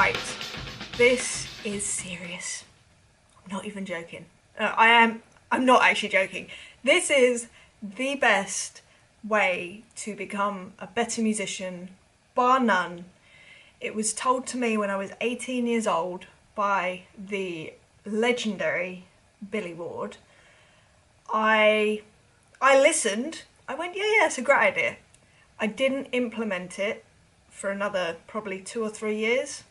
Right, this is serious. I'm not even joking. I'm not actually joking. This is the best way to become a better musician, bar none. It was told to me when I was 18 years old by the legendary Billy Ward. I listened. I went, yeah, it's a great idea. I didn't implement it for another probably 2 or 3 years.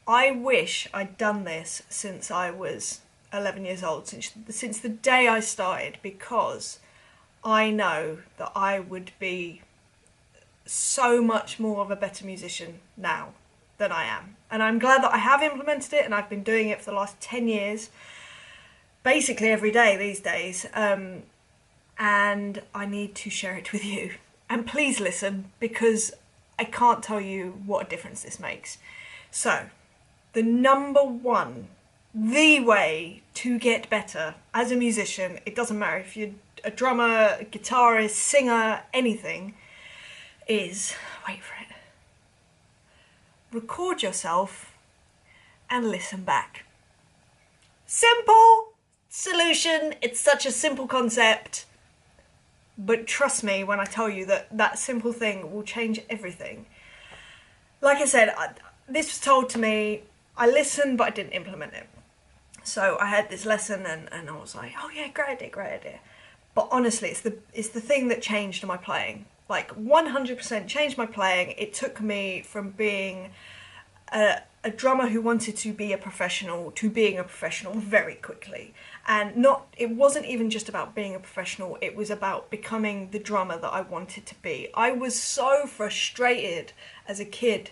I wish I'd done this since I was 11 years old, since the day I started, because I know that I would be so much more of a better musician now than I am. And I'm glad that I have implemented it, and I've been doing it for the last 10 years, basically every day these days. And I need to share it with you. And please listen, because I can't tell you what a difference this makes. So, the number one, the way to get better as a musician, it doesn't matter if you're a drummer, a guitarist, singer, anything, is, wait for it, record yourself and listen back. Simple solution, it's such a simple concept, but trust me when I tell you that that simple thing will change everything. Like I said, this was told to me, I listened but I didn't implement it. So I had this lesson and I was like, oh yeah, great idea. But honestly, it's the thing that changed my playing. Like 100% changed my playing. It took me from being a drummer who wanted to be a professional to being a professional very quickly. And it wasn't even just about being a professional, it was about becoming the drummer that I wanted to be. I was so frustrated as a kid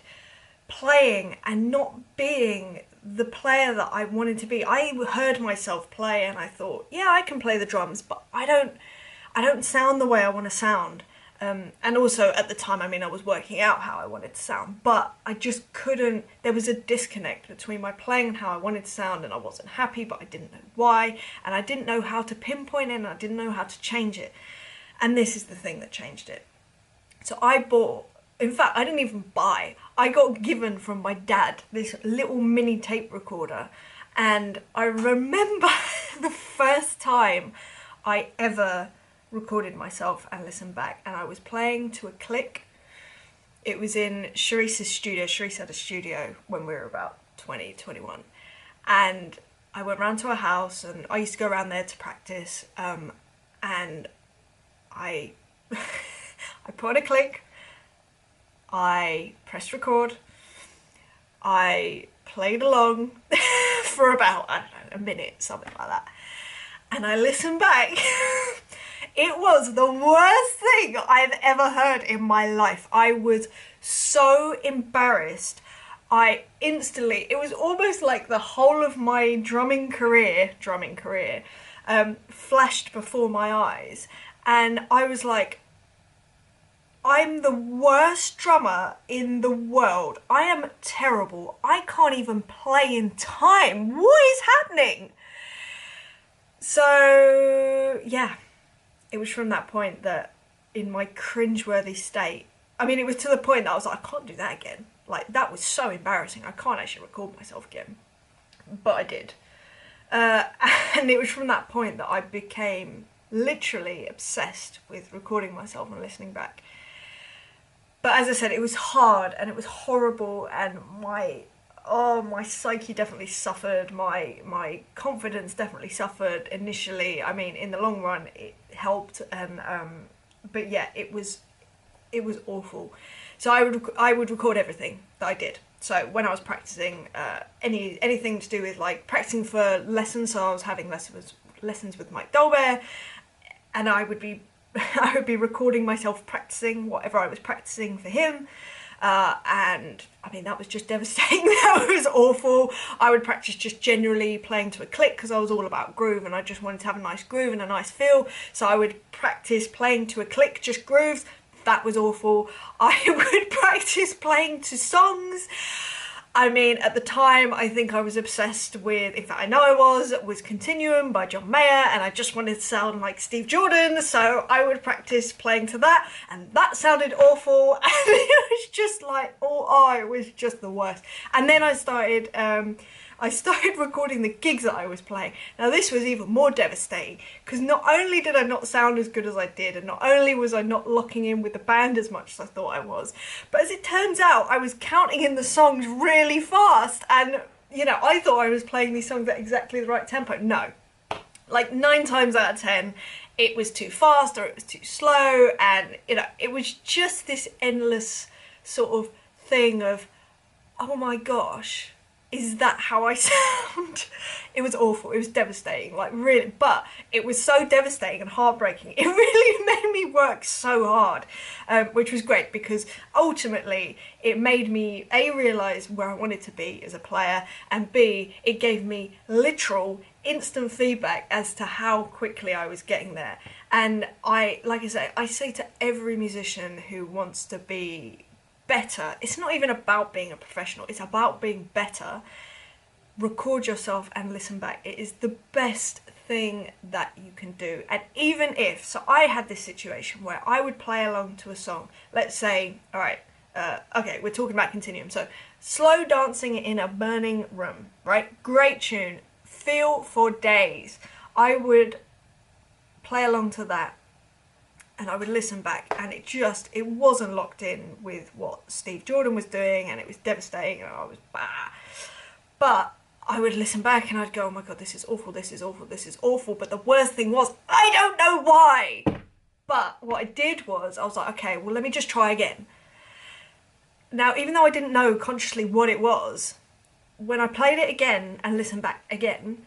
playing and not being the player that I wanted to be. I heard myself play and I thought, yeah, I can play the drums, but I don't sound the way I want to sound. And also at the time, I was working out how I wanted to sound, but I just couldn't. There was a disconnect between my playing and how I wanted to sound, and I wasn't happy, but I didn't know why, and I didn't know how to pinpoint it, and I didn't know how to change it. And this is the thing that changed it. So I didn't even buy, I got given from my dad this little mini tape recorder, and I remember the first time I ever recorded myself and listened back, and I was playing to a click. It was in Sharice's studio. Sharice had a studio when we were about 20, 21, and I went round to her house, and I used to go around there to practice, and I I put on a click, I pressed record, I played along for about, I don't know, a minute, something like that, and I listened back. It was the worst thing I've ever heard in my life. I was so embarrassed. It was almost like the whole of my drumming career, flashed before my eyes. And I was like, I'm the worst drummer in the world. I am terrible. I can't even play in time. What is happening? So, yeah. It was from that point that, in my cringeworthy state, it was to the point that I was like, I can't do that again. Like, that was so embarrassing. I can't actually record myself again. But I did. And it was from that point that I became literally obsessed with recording myself and listening back. But as I said, it was hard and it was horrible, and my psyche definitely suffered, my confidence definitely suffered initially. In the long run it helped, and but yeah, it was awful. So I would record everything that I did. So when I was practicing anything to do with like practicing for lessons, so I was having lessons with Mike Dolbear, and I would be recording myself practicing whatever I was practicing for him. And that was just devastating. That was awful. I would practice just generally playing to a click because I was all about groove, and I just wanted to have a nice groove and a nice feel. So I would practice playing to a click, just grooves. That was awful. I would practice playing to songs. I mean, at the time, I think I was obsessed with, in fact, I know I was Continuum by John Mayer, and I just wanted to sound like Steve Jordan, so I would practice playing to that, and that sounded awful, and it was just like, it was just the worst. And then I started recording the gigs that I was playing. Now this was even more devastating, because not only did I not sound as good as I did, and not only was I not locking in with the band as much as I thought I was, but as it turns out, I was counting in the songs really fast, and you know, I thought I was playing these songs at exactly the right tempo. No. Like 9 times out of 10, it was too fast or it was too slow, and you know, it was just this endless sort of thing of, oh my gosh, is that how I sound? It was awful. It was devastating, like really. But it was so devastating and heartbreaking. It really made me work so hard, which was great, because ultimately it made me A, realise where I wanted to be as a player, and B, it gave me literal instant feedback as to how quickly I was getting there. And like I say to every musician who wants to be better, it's not even about being a professional, it's about being better. Record yourself and listen back. It is the best thing that you can do. And even if, so I had this situation where I would play along to a song, let's say, all right, okay, we're talking about Continuum, so Slow Dancing in a Burning Room, right? Great tune, feel for days. I would play along to that, and I would listen back, and it wasn't locked in with what Steve Jordan was doing, and it was devastating, and I was But I would listen back and I'd go, oh my God, this is awful, this is awful, this is awful. But the worst thing was, I don't know why. But what I did was, I was like, okay, well, let me just try again. Now, even though I didn't know consciously what it was, when I played it again and listened back again,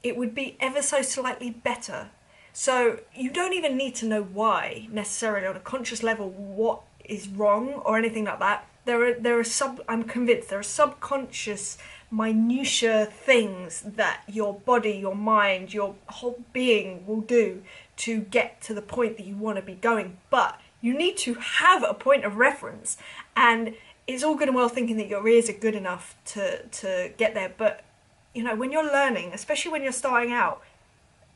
it would be ever so slightly better. So you don't even need to know why necessarily on a conscious level what is wrong or anything like that. I'm convinced there are subconscious minutiae things that your body, your mind, your whole being will do to get to the point that you want to be going. But you need to have a point of reference, and it's all good and well thinking that your ears are good enough to get there. But you know, when you're learning, especially when you're starting out,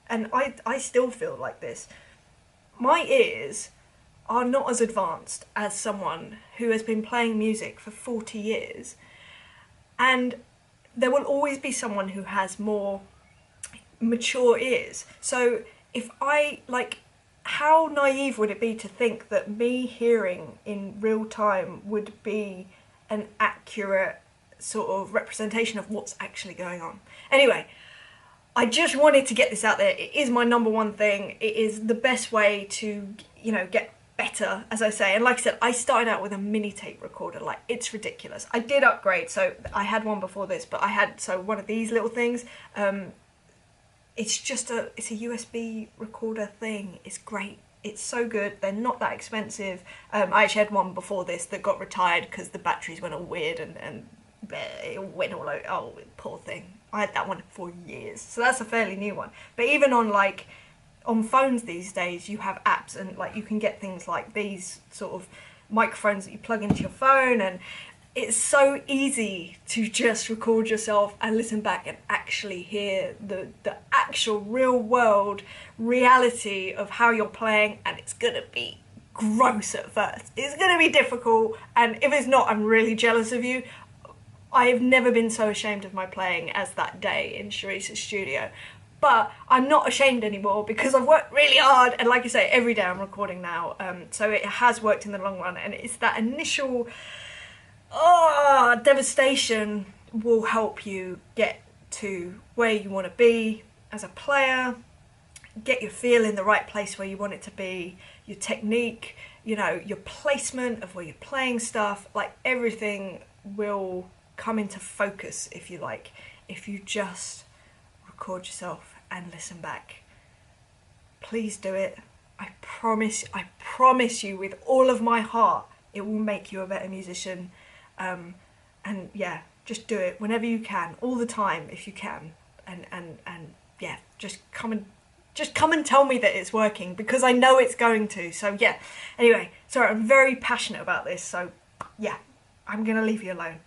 and I still feel like this, my ears are not as advanced as someone who has been playing music for 40 years. And there will always be someone who has more mature ears. So if how naive would it be to think that me hearing in real time would be an accurate sort of representation of what's actually going on? Anyway, I just wanted to get this out there. It is my number one thing. It is the best way to, you know, get better, as I say. And like I said, I started out with a mini tape recorder. Like, it's ridiculous. I did upgrade, so I had one before this, but I had one of these little things. It's a USB recorder thing. It's great. It's so good. They're not that expensive. I actually had one before this that got retired because the batteries went all weird and it went all over. Oh, poor thing. I had that one for years, so that's a fairly new one. But even on phones these days, you have apps, and like you can get things like these sort of microphones that you plug into your phone, and it's so easy to just record yourself and listen back and actually hear the actual real world reality of how you're playing. And it's gonna be gross at first. It's gonna be difficult, and if it's not, I'm really jealous of you. I have never been so ashamed of my playing as that day in Charissa's studio. But I'm not ashamed anymore because I've worked really hard, and like I say, every day I'm recording now, so it has worked in the long run, and it's that initial devastation will help you get to where you want to be as a player, get your feel in the right place where you want it to be, your technique, you know, your placement of where you're playing stuff, like everything will come into focus, if you like, if you just record yourself and listen back. Please do it. I promise you with all of my heart, it will make you a better musician. And yeah, just do it whenever you can, all the time if you can, and yeah, just come and tell me that it's working, because I know it's going to. So yeah, anyway, sorry, I'm very passionate about this, so yeah, I'm gonna leave you alone.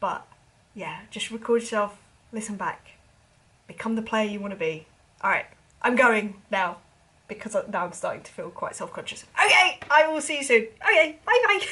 But yeah, just record yourself, listen back, become the player you want to be. Alright, I'm going now because now I'm starting to feel quite self-conscious. Okay, I will see you soon. Okay, bye bye.